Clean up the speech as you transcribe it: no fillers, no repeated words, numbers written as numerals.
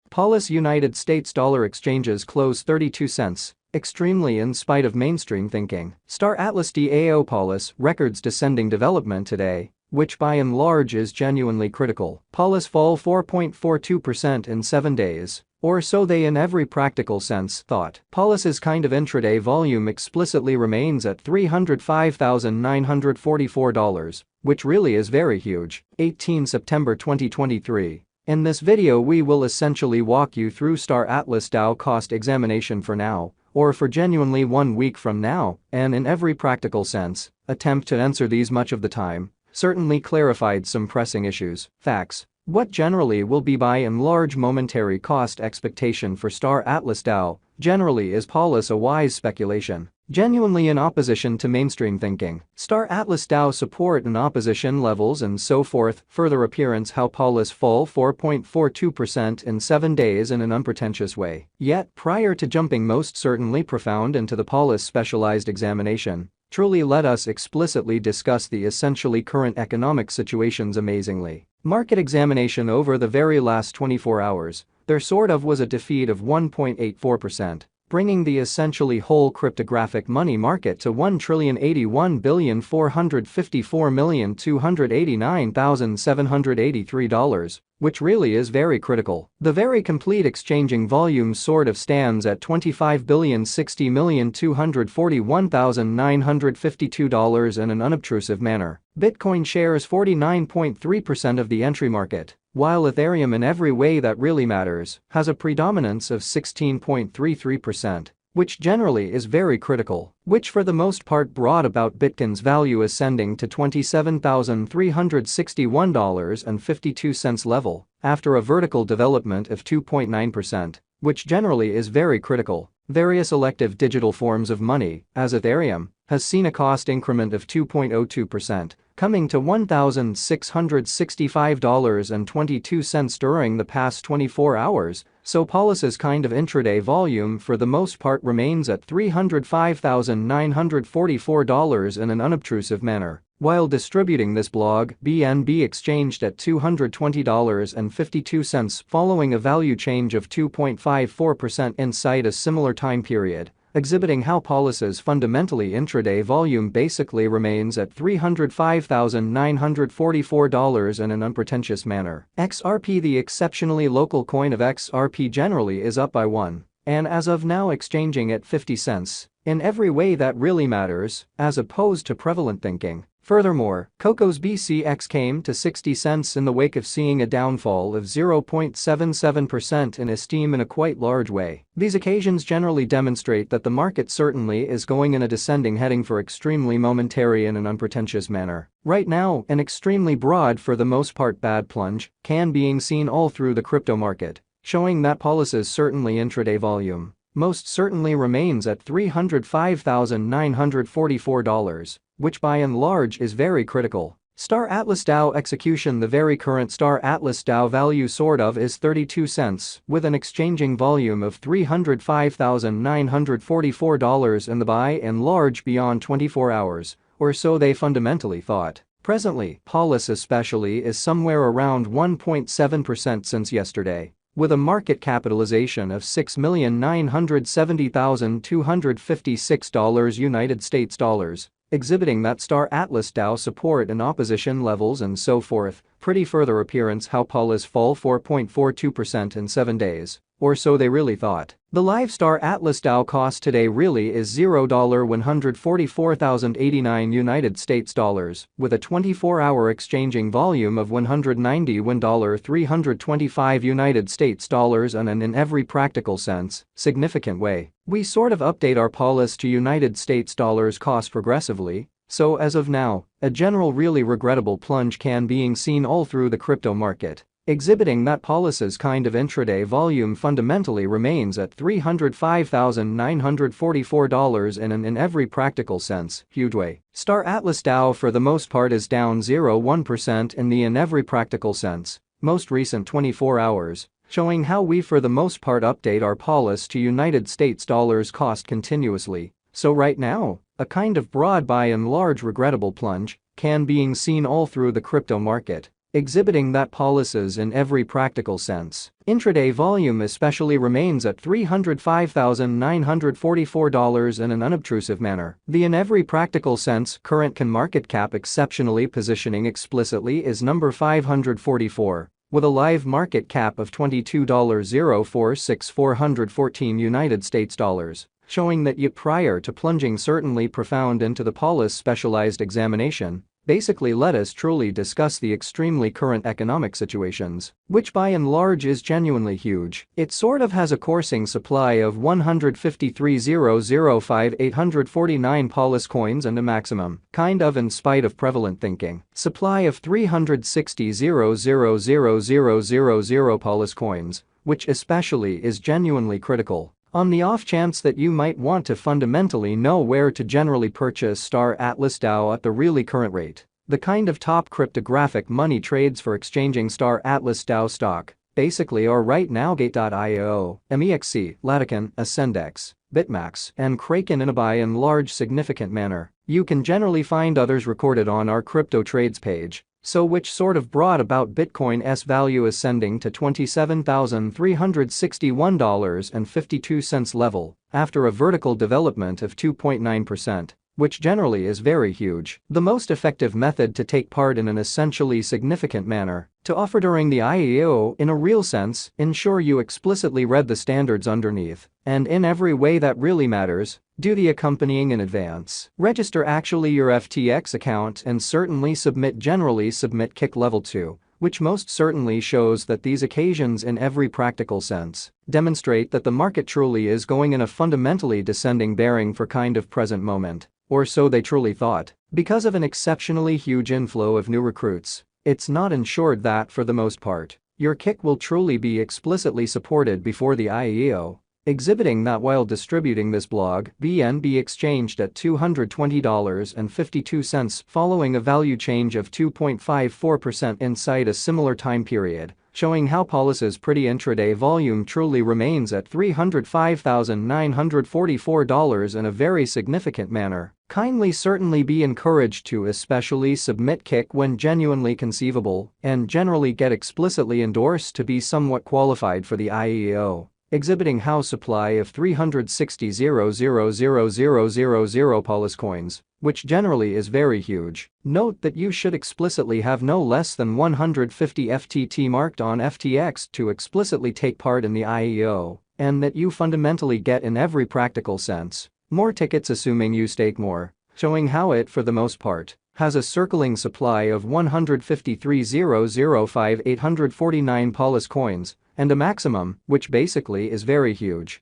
Paulus United States dollar exchanges close 32 cents. Extremely in spite of mainstream thinking. Star Atlas DAO Paulus records descending development today, which by and large is genuinely critical. Paulus fall 4.42% in 7 days. Or so they in every practical sense thought. Paulus's kind of intraday volume explicitly remains at $305,944, which really is very huge. 18 September 2023. In this video we will essentially walk you through Star Atlas DAO cost examination for now, or for genuinely 1 week from now, and in every practical sense, attempt to answer these much of the time, certainly clarified some pressing issues, facts. What generally will be by and large momentary cost expectation for Star Atlas DAO, generally is Paulus a wise speculation. Genuinely in opposition to mainstream thinking. Star Atlas DAO support and opposition levels and so forth. Further appearance how Paulus fall 4.42% in 7 days in an unpretentious way. Yet prior to jumping most certainly profound into the Paulus specialized examination, truly let us explicitly discuss the essentially current economic situations amazingly. Market examination over the very last 24 hours, there sort of was a defeat of 1.84%. Bringing the essentially whole cryptographic money market to $1,081,454,289,783, which really is very critical. The very complete exchanging volume sort of stands at $25,060,241,952 in an unobtrusive manner. Bitcoin shares 49.3% of the entry market, while Ethereum in every way that really matters has a predominance of 16.33%, which generally is very critical, which for the most part brought about Bitcoin's value ascending to $27,361.52 level after a vertical development of 2.9%, which generally is very critical. Various elective digital forms of money, as Ethereum, has seen a cost increment of 2.02%, coming to $1,665.22 during the past 24 hours, so Paulus's kind of intraday volume for the most part remains at $305,944 in an unobtrusive manner. While distributing this blog, BNB exchanged at $220.52 following a value change of 2.54% inside a similar time period, exhibiting how Paulus's fundamentally intraday volume basically remains at $305,944 in an unpretentious manner. XRP, the exceptionally local coin of XRP, generally is up by 1, and as of now exchanging at 50 cents, in every way that really matters, as opposed to prevalent thinking. Furthermore, Coco's BCX came to 60 cents in the wake of seeing a downfall of 0.77% in esteem in a quite large way. These occasions generally demonstrate that the market certainly is going in a descending heading for extremely momentary in an unpretentious manner. Right now, an extremely broad for the most part bad plunge can being seen all through the crypto market, showing that Paulus's certainly intraday volume most certainly remains at $305,944. Which by and large is very critical. Star Atlas DAO execution. The very current Star Atlas DAO value sort of is 32 cents with an exchanging volume of $305,944 in the by and large beyond 24 hours, or so they fundamentally thought. Presently, Paulus especially is somewhere around 1.7% since yesterday, with a market capitalization of $6,970,256 United States dollars. Exhibiting that Star Atlas DAO support and opposition levels and so forth. Pretty further appearance how Paulus fall 4.42% in 7 days, or so they really thought. The live Star Atlas DAO cost today really is $144,089 United States dollars, with a 24-hour exchanging volume of $191,325 United States dollars and in every practical sense, significant way. We sort of update our Paulus to United States dollars cost progressively, so as of now, a general really regrettable plunge can being seen all through the crypto market, exhibiting that Paulus's kind of intraday volume fundamentally remains at $305,944 in every practical sense, huge way. Star Atlas DAO for the most part is down 0.1% in every practical sense, most recent 24 hours. Showing how we for the most part update our Paulus to United States dollars cost continuously, so right now, a kind of broad by and large regrettable plunge can being seen all through the crypto market, exhibiting that policies in every practical sense. Intraday volume especially remains at $305,944 in an unobtrusive manner. The in every practical sense current can market cap exceptionally positioning explicitly is number 544. With a live market cap of $22,046,414 United States dollars, showing that yet prior to plunging certainly profound into the policy specialized examination, basically let us truly discuss the extremely current economic situations, which by and large is genuinely huge. It sort of has a coursing supply of 153,005,849 polis coins and a maximum, kind of in spite of prevalent thinking, supply of 360,000,000 polis coins, which especially is genuinely critical. On the off chance that you might want to fundamentally know where to generally purchase Star Atlas DAO at the really current rate, the kind of top cryptographic money trades for exchanging Star Atlas DAO stock basically are right now Gate.io, MEXC, Latican, Ascendex, Bitmax, and Kraken in a by and large significant manner. You can generally find others recorded on our crypto trades page. So which sort of brought about Bitcoin's value ascending to $27,361.52 level after a vertical development of 2.9%, which generally is very huge. The most effective method to take part in an essentially significant manner to offer during the IEO in a real sense, ensure you explicitly read the standards underneath, and in every way that really matters, do the accompanying in advance. Register actually your FTX account and certainly generally submit kick level 2, which most certainly shows that these occasions in every practical sense demonstrate that the market truly is going in a fundamentally descending bearing for kind of present moment, or so they truly thought, because of an exceptionally huge inflow of new recruits. It's not ensured that, for the most part, your kick will truly be explicitly supported before the IEO, exhibiting that while distributing this blog, BNB exchanged at $220.52 following a value change of 2.54% inside a similar time period, showing how policy's pretty intraday volume truly remains at $305,944 in a very significant manner. Kindly certainly be encouraged to especially submit kick when genuinely conceivable and generally get explicitly endorsed to be somewhat qualified for the IEO, exhibiting how supply of 360,000,000 polis coins, which generally is very huge. Note that you should explicitly have no less than 150 FTT marked on FTX to explicitly take part in the IEO, and that you fundamentally get in every practical sense more tickets assuming you stake more, showing how it for the most part has a circling supply of 153,005,849 polis coins and a maximum, which basically is very huge.